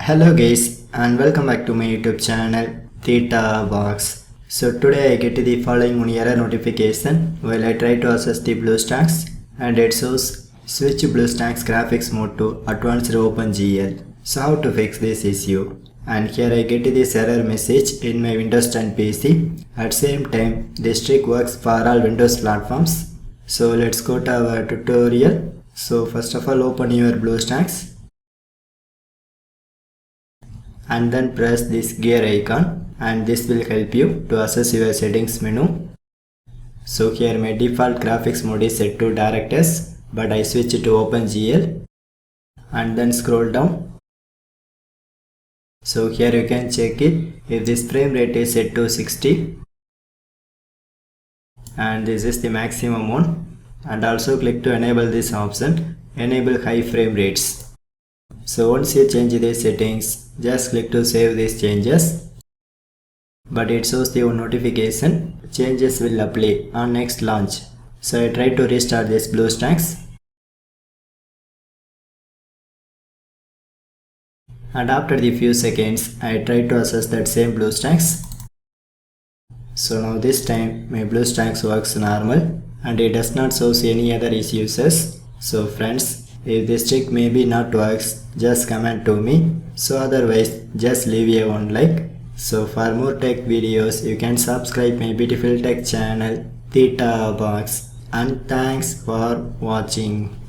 Hello guys and welcome back to my YouTube channel Theta Box. So today I get the following one error notification while I try to access the BlueStacks and it shows switch BlueStacks graphics mode to advanced OpenGL. So how to fix this issue? And here I get this error message in my Windows 10 PC. At same time this trick works for all Windows platforms. So let's go to our tutorial. So first of all open your BlueStacks and then press this gear icon and this will help you to access your settings menu. So here my default graphics mode is set to DirectX but I switch it to OpenGL and then scroll down. So here you can check it if this frame rate is set to 60 and this is the maximum one, and also click to enable this option, enable high frame rates. So once you change these settings, just click to save these changes. But it shows the notification, changes will apply on next launch. So I try to restart this BlueStacks. And after the few seconds, I try to access that same BlueStacks. So now this time my BlueStacks works normal and it does not show any other issues. So friends, if this trick maybe not works, just comment to me. So otherwise just leave a one like. So for more tech videos you can subscribe my beautiful tech channel Theta Box, and thanks for watching.